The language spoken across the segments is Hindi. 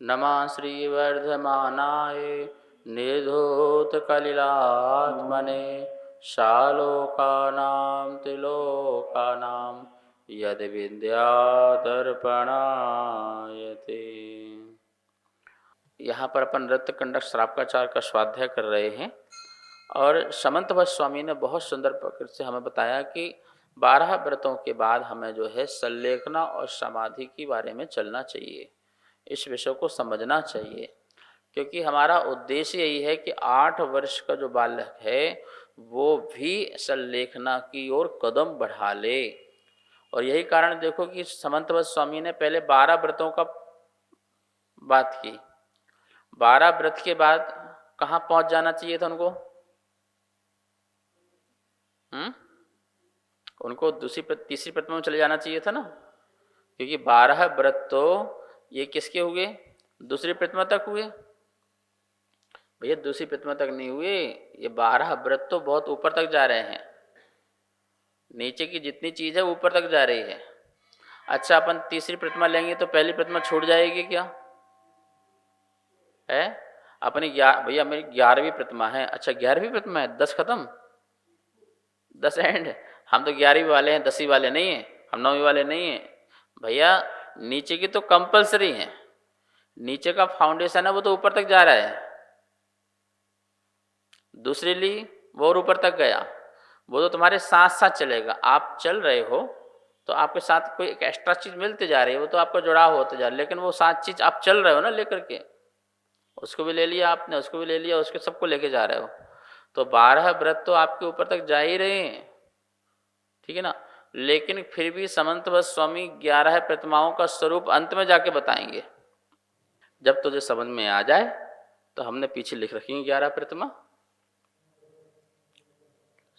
नमः श्रीवर्धमानाय निर्धूतकलिलात्मने शालोकानां त्रिलोकानां यद्विद्यादर्पणायते। यहाँ पर अपन नृत्य कंडक श्रावकाचार्य का स्वाध्याय कर रहे हैं और समंतभट्ट स्वामी ने बहुत सुंदर प्रकृति से हमें बताया कि 12 व्रतों के बाद हमें जो है संलेखना और समाधि के बारे में चलना चाहिए। इस विषय को समझना चाहिए क्योंकि हमारा उद्देश्य यही है कि 8 वर्ष का जो बालक है वो भी संलेखना की ओर कदम बढ़ा ले। और यही कारण देखो कि समंतभट्ट स्वामी ने पहले 12 व्रतों का बात की। 12 व्रत के बाद कहाँ पहुंच जाना चाहिए था उनको? उनको तीसरी प्रतिमा में चले जाना चाहिए था ना, क्योंकि 12 व्रत तो ये किसके हुए? दूसरी प्रतिमा तक हुए। भैया दूसरी प्रतिमा तक नहीं हुए, ये 12 व्रत तो बहुत ऊपर तक जा रहे हैं। नीचे की जितनी चीज है ऊपर तक जा रही है। अच्छा अपन तीसरी प्रतिमा लेंगे तो पहली प्रतिमा छूट जाएगी क्या है? अपनी भैया मेरी 11वीं प्रतिमा है। अच्छा 11वीं प्रतिमा है, 10 खत्म 10 एंड। हम तो 11वीं वाले हैं, 10वीं वाले नहीं हैं, हम 9वीं वाले नहीं हैं भैया। नीचे की तो कंपलसरी है, नीचे का फाउंडेशन है वो तो ऊपर तक जा रहा है। दूसरी ली वो और ऊपर तक गया, वो तो तुम्हारे साथ साथ चलेगा। आप चल रहे हो तो आपके साथ कोई एक एक्स्ट्रा चीज मिलती जा रही है, वो तो आपका जुड़ाव होते जा रहा है, लेकिन वो 7 चीज आप चल रहे हो ना लेकर के। उसको भी ले लिया आपने, उसको भी ले लिया, उसके सबको लेके जा रहे हो। तो 12 व्रत तो आपके ऊपर तक जा ही रहे हैं, ठीक है ना। लेकिन फिर भी समंतभट्ट स्वामी 11 प्रतिमाओं का स्वरूप अंत में जाके बताएंगे। जब तुझे समझ में आ जाए तो हमने पीछे लिख रखी है 11 प्रतिमा।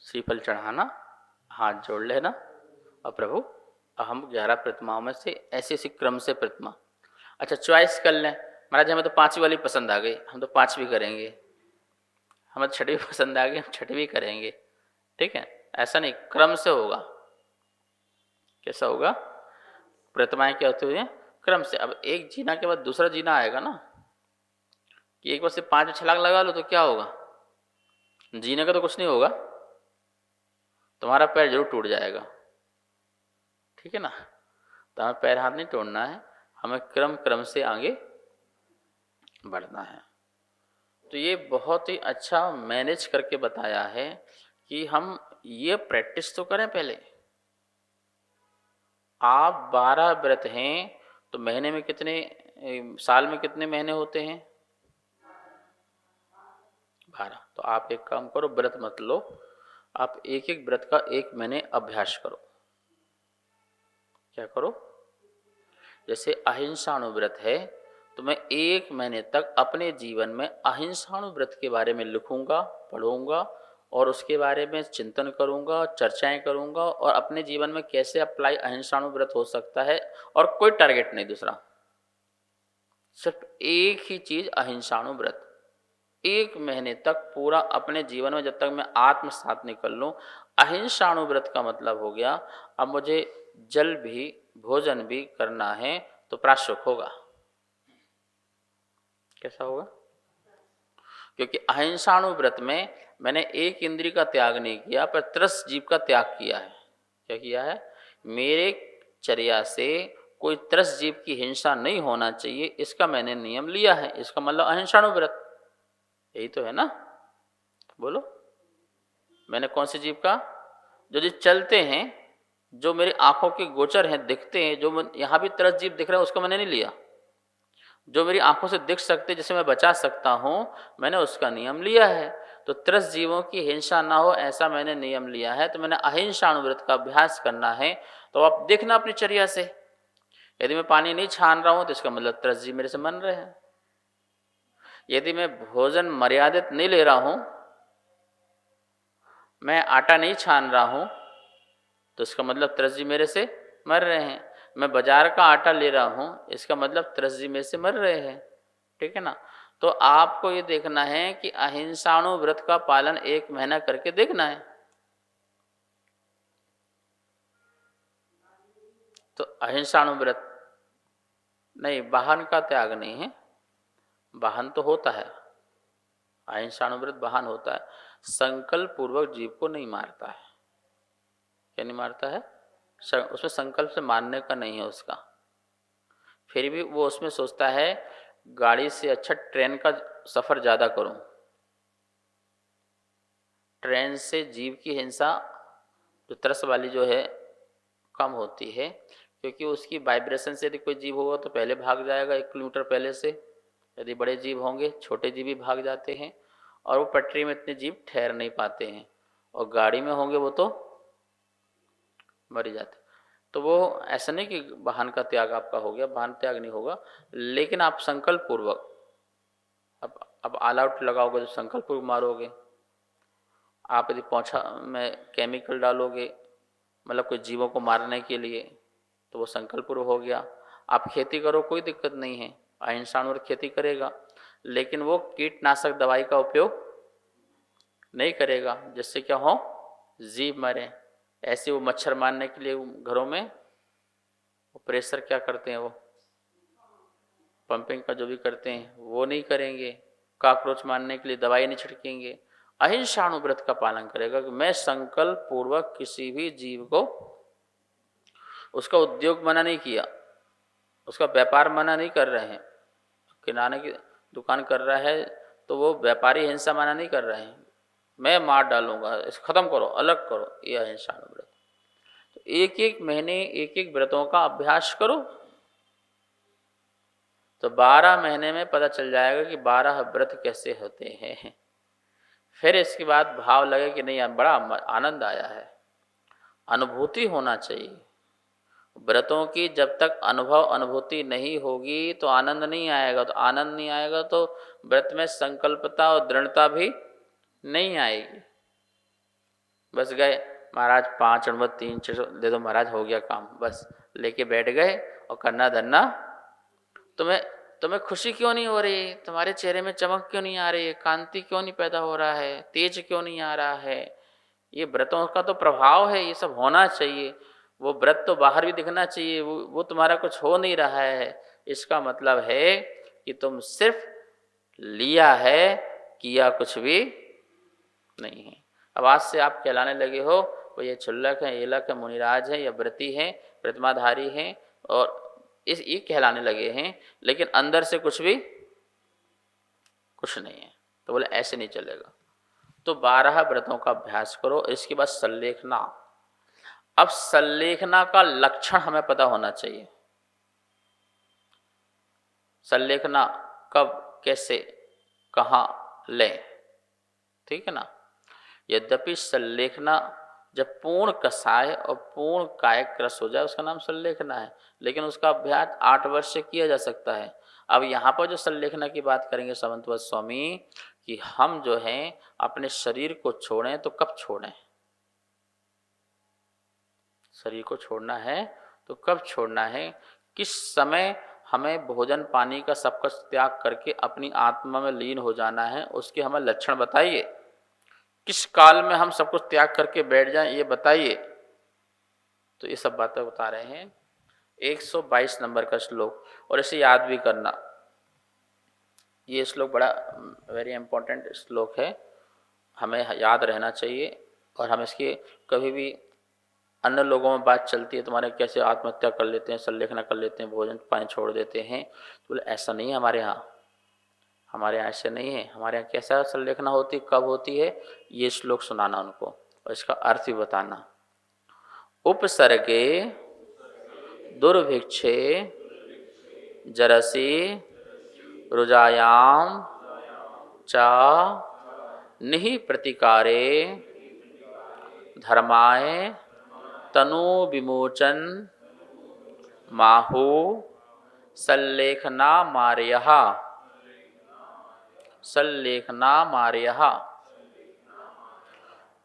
श्रीफल चढ़ाना, हाथ जोड़ लेना और प्रभु हम 11 प्रतिमाओं में से ऐसी ऐसी क्रम से प्रतिमा। अच्छा चॉइस कर लें, महाराज हमें तो 5वीं वाली पसंद आ गई, हम तो 5वीं करेंगे। हमें 6वीं पसंद आ गई, हम 6वीं करेंगे। ठीक है, ऐसा नहीं, क्रम से होगा। कैसा होगा? प्रतिमाएं क्या होती है? क्रम से। अब एक जीना के बाद दूसरा जीना आएगा ना, कि एक बार से 5 छलांग लगा लो तो क्या होगा? जीने का तो कुछ नहीं होगा, तुम्हारा पैर जरूर टूट जाएगा, ठीक है ना। तो हमें पैर हाथ नहीं तोड़ना है, हमें क्रम क्रम से आगे बढ़ना है। तो ये बहुत ही अच्छा मैनेज करके बताया है कि हम ये प्रैक्टिस तो करें पहले। आप 12 व्रत हैं तो महीने में कितने, साल में कितने महीने होते हैं? 12। तो आप एक काम करो, व्रत मत लो, आप एक एक व्रत का 1 महीने अभ्यास करो। क्या करो? जैसे अहिंसाणुव्रत है तो मैं 1 महीने तक अपने जीवन में अहिंसाणुव्रत के बारे में लिखूंगा, पढ़ूंगा और उसके बारे में चिंतन करूंगा, चर्चाएं करूंगा और अपने जीवन में कैसे अप्लाई अहिंसाणुव्रत हो सकता है। और कोई टारगेट नहीं दूसरा, सिर्फ एक ही चीज अहिंसाणुव्रत। 1 महीने तक पूरा अपने जीवन में, जब तक मैं आत्मसात नहीं कर लूं। अहिंसाणुव्रत का मतलब हो गया अब मुझे जल भी भोजन भी करना है तो प्राशुक होगा। कैसा होगा? क्योंकि अहिंसाणुव्रत में मैंने एक इंद्रिय का त्याग नहीं किया पर 30 जीव का त्याग किया है। क्या किया है? मेरे चर्या से कोई 30 जीव की हिंसा नहीं होना चाहिए, इसका मैंने नियम लिया है। इसका मतलब अहिंसाणुव्रत यही तो है ना। बोलो, मैंने कौन से जीव का? जो जीव चलते हैं, जो मेरी आंखों के गोचर हैं, दिखते हैं, जो यहाँ भी 30 जीव दिख रहे हैं उसको मैंने नहीं लिया। जो मेरी आंखों से दिख सकते, जिसे मैं बचा सकता हूं, मैंने उसका नियम लिया है। तो 30 जीवों की हिंसा ना हो ऐसा मैंने नियम लिया है, तो मैंने अहिंसाणुव्रत का अभ्यास करना है। तो आप देखना अपनी चर्या से, यदि मैं पानी नहीं छान रहा हूं तो इसका मतलब 30 जीव मेरे से मर रहे हैं। यदि मैं भोजन मर्यादित नहीं ले रहा हूं, मैं आटा नहीं छान रहा हूं, तो इसका मतलब 30 जीव मेरे से मर रहे हैं। मैं बाजार का आटा ले रहा हूं, इसका मतलब 30 जीव मेरे से मर रहे हैं, ठीक है ना। तो आपको ये देखना है कि अहिंसाणुव्रत का पालन 1 महीना करके देखना है। तो अहिंसाणुव्रत नहीं, वाहन का त्याग नहीं है, वाहन तो होता है, अहिंसानुव्रत वाहन होता है, संकल्प पूर्वक जीव को नहीं मारता है। क्या नहीं मारता है? उसमें संकल्प से मारने का नहीं है उसका। फिर भी वो उसमें सोचता है गाड़ी से अच्छा ट्रेन का सफ़र ज़्यादा करूं। ट्रेन से जीव की हिंसा जो तरस वाली जो है कम होती है, क्योंकि उसकी वाइब्रेशन से यदि कोई जीव होगा तो पहले भाग जाएगा 1 किलोमीटर पहले से। यदि बड़े जीव होंगे, छोटे जीव भी भाग जाते हैं, और वो पटरी में इतने जीव ठहर नहीं पाते हैं, और गाड़ी में होंगे वो तो मर जाते। तो वो ऐसा नहीं कि वाहन का त्याग आपका हो गया, वाहन त्याग नहीं होगा, लेकिन आप संकल्प पूर्वक अब ऑल आउट लगाओगे तो संकल्प पूर्वक मारोगे। आप यदि पौछा में केमिकल डालोगे, मतलब कुछ जीवों को मारने के लिए, तो वो संकल्प पूर्वक हो गया। आप खेती करो, कोई दिक्कत नहीं है, अहिंसानुव्रत खेती करेगा, लेकिन वो कीटनाशक दवाई का उपयोग नहीं करेगा जिससे क्या हो, जीव मरे। ऐसे वो मच्छर मारने के लिए घरों में वो प्रेशर क्या करते हैं, वो पंपिंग का जो भी करते हैं वो नहीं करेंगे। कॉकरोच मारने के लिए दवाई नहीं छिड़केंगे। अहिंसानुव्रत का पालन करेगा कि मैं संकल्प पूर्वक किसी भी जीव को, उसका उद्योग मना नहीं किया, उसका व्यापार मना नहीं कर रहे हैं। किराने की दुकान कर रहा है तो वो व्यापारी हिंसा मना नहीं कर रहे हैं, मैं मार डालूंगा, इसे खत्म करो, अलग करो, ये अहिंसानुव्रत। तो एक एक महीने एक एक व्रतों का अभ्यास करो, तो 12 महीने में पता चल जाएगा कि 12 व्रत कैसे होते हैं। फिर इसके बाद भाव लगे कि नहीं बड़ा आनंद आया है, अनुभूति होना चाहिए। व्रतों की जब तक अनुभव अनुभूति नहीं होगी तो आनंद नहीं आएगा, तो आनंद नहीं आएगा तो व्रत में संकल्पता और दृढ़ता भी नहीं आएगी। बस गए महाराज 5 अणुवत 3 6 दे दो महाराज, हो गया काम, बस लेके बैठ गए और करना धरना। तुम्हें खुशी क्यों नहीं हो रही, तुम्हारे चेहरे में चमक क्यों नहीं आ रही है, कांति क्यों नहीं पैदा हो रहा है, तेज क्यों नहीं आ रहा है? ये व्रतों का तो प्रभाव है, ये सब होना चाहिए। वो व्रत तो बाहर भी दिखना चाहिए, वो तुम्हारा कुछ हो नहीं रहा है। इसका मतलब है कि तुम सिर्फ लिया है, किया कुछ भी नहीं है। अब आज से आप कहलाने लगे हो वो ये क्षुल्लक है, एलक है, मुनिराज है, या व्रती हैं, प्रतिमाधारी हैं, और ये कहलाने लगे हैं, लेकिन अंदर से कुछ नहीं है। तो बोले ऐसे नहीं चलेगा। तो 12 व्रतों का अभ्यास करो। इसके बाद संलेखना। अब संलेखना का लक्षण हमें पता होना चाहिए। संलेखना कब, कैसे, कहाँ लें, ठीक है ना। यद्यपि संलेखना जब पूर्ण कषाय और पूर्ण कायक रस हो जाए उसका नाम संलेखना है, लेकिन उसका अभ्यास 8 वर्ष से किया जा सकता है। अब यहाँ पर जो संलेखना की बात करेंगे समंतवत स्वामी, कि हम जो हैं अपने शरीर को छोड़ें तो कब छोड़ें, शरीर को छोड़ना है तो कब छोड़ना है, किस समय हमें भोजन पानी का सब कुछ त्याग करके अपनी आत्मा में लीन हो जाना है, उसके हमें लक्षण बताइए। किस काल में हम सब कुछ त्याग करके बैठ जाएं, ये बताइए। तो ये सब बातें बता रहे हैं। 122 नंबर का श्लोक, और इसे याद भी करना। ये श्लोक बड़ा वेरी इंपॉर्टेंट श्लोक है, हमें याद रहना चाहिए। और हम इसकी कभी भी अन्य लोगों में बात चलती है, तुम्हारे कैसे आत्महत्या कर लेते हैं, संलेखना कर लेते हैं, भोजन पानी छोड़ देते हैं, तो बोले ऐसा नहीं है हमारे यहाँ। हमारे यहाँ ऐसे नहीं है। हमारे यहाँ कैसा संलेखना होती, कब होती है, ये श्लोक सुनाना उनको और इसका अर्थ भी बताना। उपसर्गे दुर्भिक्षे जरसी रुजायाम चा निहि प्रतिकारे धर्माय तनु विमोचन माहु संलेखना मार्यः। संलेखना मार्यः।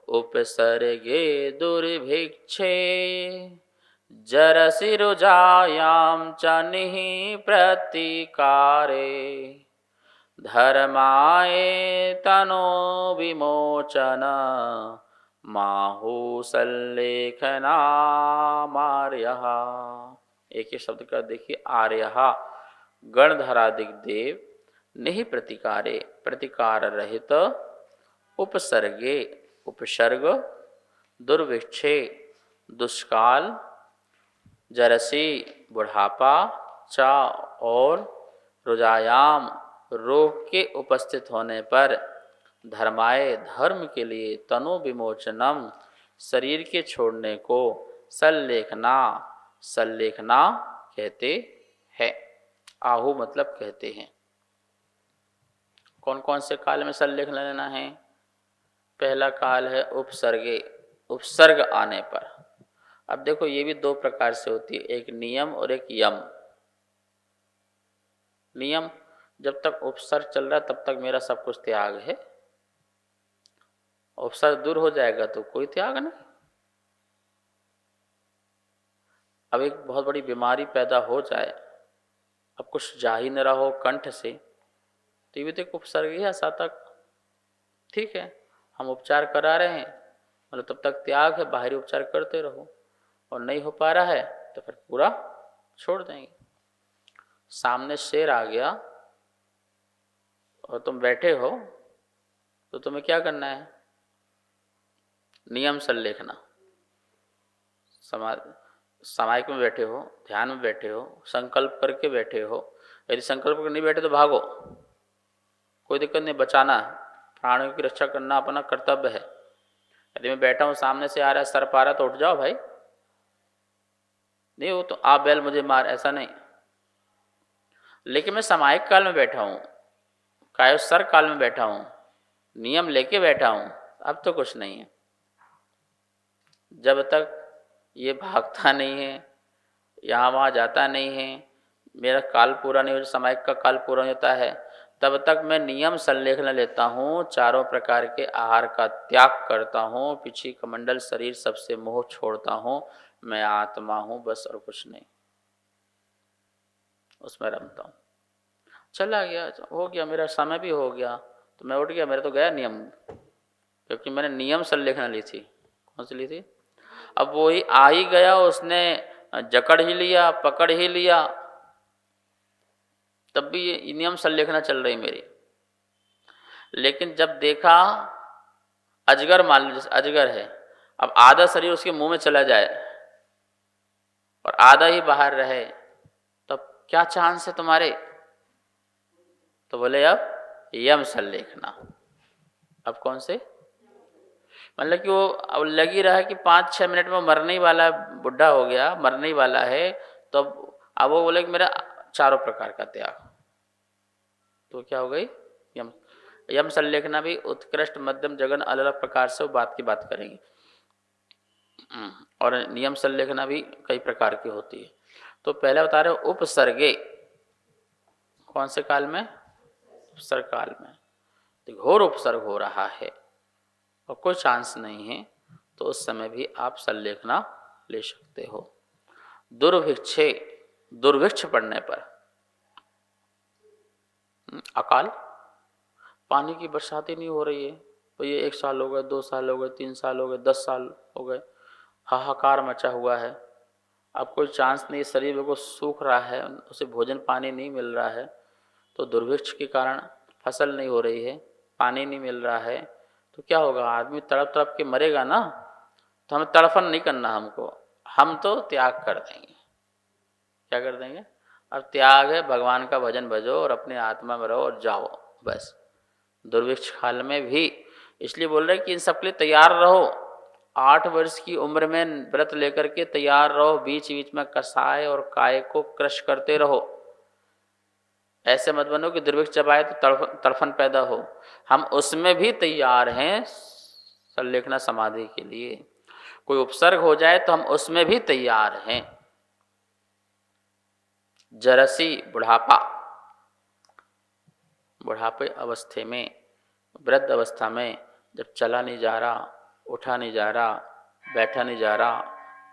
उपसर्गे दुर्भिक्षे जरसि रुजायां च निहि प्रतिकारे धर्माय तनो विमोचन माहु संलेखना मार्यः। एक ही शब्द का देखिए, आर्यः गणधरादिक देव निहि प्रतिकारे प्रतिकार रहित उपसर्गे उपसर्ग दुर्विक्षे दुष्काल जरसी बुढ़ापा चा और रुजायाम रोग के उपस्थित होने पर धर्माय धर्म के लिए तनु विमोचनम शरीर के छोड़ने को सल्लेखना सल्लेखना कहते हैं। आहु मतलब कहते हैं। कौन कौन से काल में सल्लेख लेना है? पहला काल है उपसर्गे, उपसर्ग आने पर। अब देखो ये भी दो प्रकार से होती है, एक नियम और एक यम। नियम, जब तक उपसर्ग चल रहा है तब तक मेरा सब कुछ त्याग है, उपसर्ग दूर हो जाएगा तो कोई त्याग नहीं। अब एक बहुत बड़ी बीमारी पैदा हो जाए, अब कुछ जा ही न रहा हो कंठ से, तो ये भी तो एक उपसर्ग ही है सातक। ठीक है, हम उपचार करा रहे हैं, मतलब तब तक त्याग है, बाहरी उपचार करते रहो, और नहीं हो पा रहा है तो फिर पूरा छोड़ देंगे। सामने शेर आ गया और तुम बैठे हो तो तुम्हें क्या करना है? नियम सल्लेखना। सामायिक में बैठे हो, ध्यान में बैठे हो, संकल्प करके बैठे हो। यदि संकल्प करके नहीं बैठे तो भागो, कोई दिक्कत नहीं, बचाना है, प्राणियों की रक्षा करना अपना कर्तव्य है। यदि मैं बैठा हूँ, सामने से आ रहा है, सर पा रहा, तो उठ जाओ भाई, नहीं हो तो आप बैल मुझे मार, ऐसा नहीं। लेकिन मैं सामायिक काल में बैठा हूँ, कायोत्सर्ग काल में बैठा हूँ, नियम लेके बैठा हूँ, अब तो कुछ नहीं है। जब तक ये भागता नहीं है, यहाँ वहाँ जाता नहीं है, मेरा काल पूरा नहीं हो, सामायिक का काल पूरा नहीं होता है, तब तक मैं नियम संलेखन लेता हूँ, चारों प्रकार के आहार का त्याग करता हूँ, पीछे कमंडल शरीर सबसे मोह छोड़ता हूँ, मैं आत्मा हूँ बस, और कुछ नहीं, उसमें रमता हूँ। चला गया, हो गया, मेरा समय भी हो गया, तो मैं उठ गया, मेरा तो गया नियम, क्योंकि मैंने नियम संलेखन ली थी। कौन सी ली थी? अब वो ही आ ही गया, उसने जकड़ ही लिया, पकड़ ही लिया, तब भी ये नियम संलेखना चल रही मेरी। लेकिन जब देखा अजगर, मान लो जैसे अजगर है, अब आधा शरीर उसके मुंह में चला जाए और आधा ही बाहर रहे, तब क्या चांस है तुम्हारे? तो बोले अब यम संलेखना। अब कौन से? मतलब कि वो अब लगी रहा कि 5-6 मिनट में मरने ही वाला, बुढ़ा हो गया, मरने ही वाला है, तो अब वो बोले कि मेरा चारों प्रकार का त्याग, तो क्या हो गई? यम। यम संलेखना भी उत्कृष्ट, मध्यम, जघन, अलग अलग प्रकार से वो बात की बात करेंगे। और नियम संलेखना भी कई प्रकार की होती है। तो पहले बता रहे हो उपसर्गे, कौन से काल में? उपसर्ग काल में। तो घोर उपसर्ग हो रहा है और कोई चांस नहीं है, तो उस समय भी आप संलेखना ले सकते हो। दुर्भिक्षे, दुर्भिक्ष पड़ने पर, अकाल, पानी की बरसात ही नहीं हो रही है, तो ये 1 साल हो गए, 2 साल हो गए, 3 साल हो गए, 10 साल हो गए, हाहाकार मचा हुआ है, अब कोई चांस नहीं, शरीर बिल्कुल सूख रहा है, उसे भोजन पानी नहीं मिल रहा है, तो दुर्भिक्ष के कारण फसल नहीं हो रही है, पानी नहीं मिल रहा है, तो क्या होगा? आदमी तड़प तड़प के मरेगा ना। तो हमें तड़फन नहीं करना, हमको, हम तो त्याग कर देंगे। क्या कर देंगे? अब त्याग है, भगवान का भजन भजो और अपने आत्मा में रहो और जाओ, बस। दुर्भिक्ष काल में भी इसलिए बोल रहे कि इन सब के लिए तैयार रहो। 8 वर्ष की उम्र में व्रत लेकर के तैयार रहो, बीच बीच में कसाय और काय को क्रश करते रहो। ऐसे मत बनो कि दुर्भिक्ष जब आए तो तड़फन पैदा हो। हम उसमें भी तैयार हैं संलेखना समाधि के लिए। कोई उपसर्ग हो जाए तो हम उसमें भी तैयार हैं। जरसी, बुढ़ापा, बुढ़ापे अवस्थे में, वृद्ध अवस्था में, जब चला नहीं जा रहा, उठा नहीं जा रहा, बैठा नहीं जा रहा,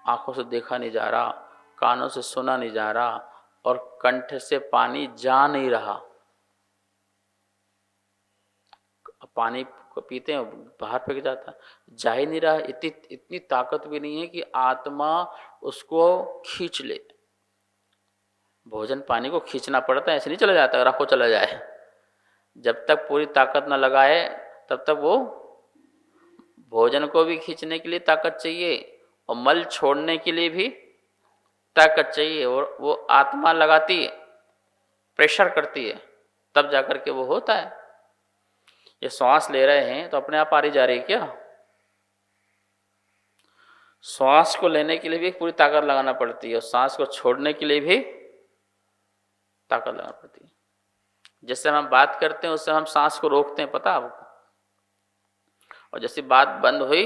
आंखों से देखा नहीं जा रहा, कानों से सुना नहीं जा रहा, और कंठ से पानी जा नहीं रहा। पानी को पीते हैं, बाहर फेंक जाता है, जा ही नहीं रहा। इतनी ताकत भी नहीं है कि आत्मा उसको खींच ले। भोजन पानी को खींचना पड़ता है, ऐसे नहीं चला जाता, रखो चला जाए। जब तक पूरी ताकत न लगाए तब तक वो भोजन को भी खींचने के लिए ताकत चाहिए और मल छोड़ने के लिए भी ताकत चाहिए, और वो आत्मा लगाती है, प्रेशर करती है, तब जाकर के वो होता है। ये श्वास ले रहे हैं तो अपने आप आ रही जा रही है क्या? श्वास को लेने के लिए भी पूरी ताकत लगाना पड़ती है और सांस को छोड़ने के लिए भी ताकत लगाना पड़ती है। जैसे हम बात करते हैं उससे हम सांस को रोकते हैं, पता आपको, और जैसी बात बंद हुई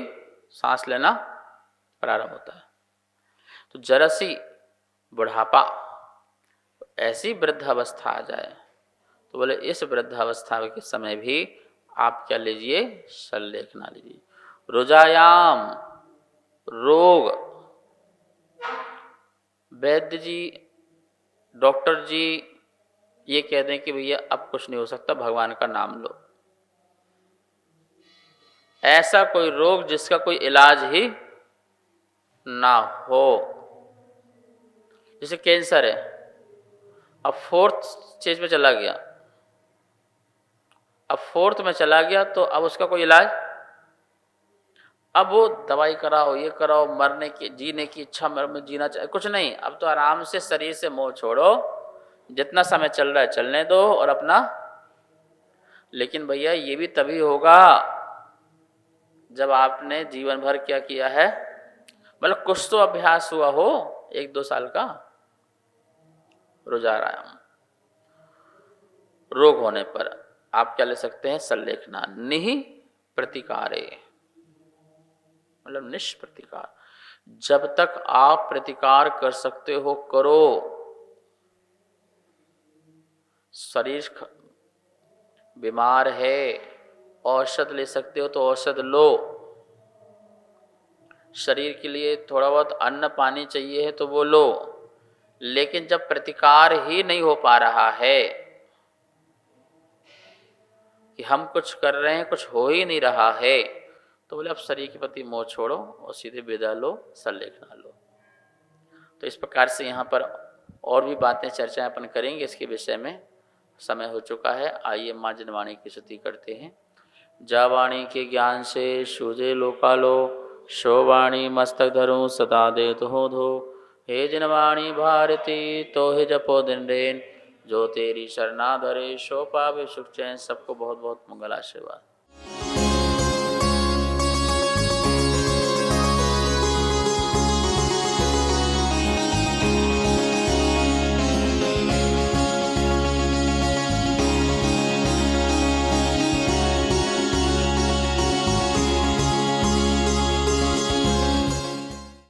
सांस लेना प्रारंभ होता है। तो जरा सी बुढ़ापा, ऐसी वृद्धावस्था आ जाए तो बोले इस वृद्धावस्था के समय भी आप क्या लीजिए? सल्लेख ना लीजिए। रुजायाम, रोग, वैद्य जी, डॉक्टर जी ये कह दें कि भैया अब कुछ नहीं हो सकता, भगवान का नाम लो। ऐसा कोई रोग जिसका कोई इलाज ही ना हो, जैसे कैंसर है, अब फोर्थ स्टेज पे चला गया, अब फोर्थ में चला गया तो अब उसका कोई इलाज, अब वो दवाई कराओ, ये कराओ, मरने की जीने की इच्छा, में जीना चाहिए, कुछ नहीं। अब तो आराम से शरीर से मोह छोड़ो, जितना समय चल रहा है चलने दो और अपना। लेकिन भैया ये भी तभी होगा जब आपने जीवन भर क्या किया है, मतलब कुछ तो अभ्यास हुआ हो, 1-2 साल का रोजाराम। रोग होने पर आप क्या ले सकते हैं? सल्लेखना। निहि प्रतिकारे, मतलब निष्प्रतिकार। जब तक आप प्रतिकार कर सकते हो करो। शरीर बीमार है, औषध ले सकते हो तो औषध लो। शरीर के लिए थोड़ा बहुत अन्न पानी चाहिए है तो वो लो। लेकिन जब प्रतिकार ही नहीं हो पा रहा है कि हम कुछ कर रहे हैं, कुछ हो ही नहीं रहा है, तो बोले अब शरीर के प्रति मोह छोड़ो और सीधे विदा लो, सल्लेखना लो। तो इस प्रकार से यहाँ पर और भी बातें चर्चाएं अपन करेंगे इसके विषय में। समय हो चुका है, आइए माँ जनवाणी की स्तुति करते हैं। जावाणी के ज्ञान से सूझे लोकालो, शोवाणी मस्तक धरूं सदा दे तो धो। हे जनवाणी भारती तो हे जपो दिन रेन, जो तेरी शरणा धरे सो पावे सुख चैन। सबको बहुत बहुत मंगल आशीर्वाद।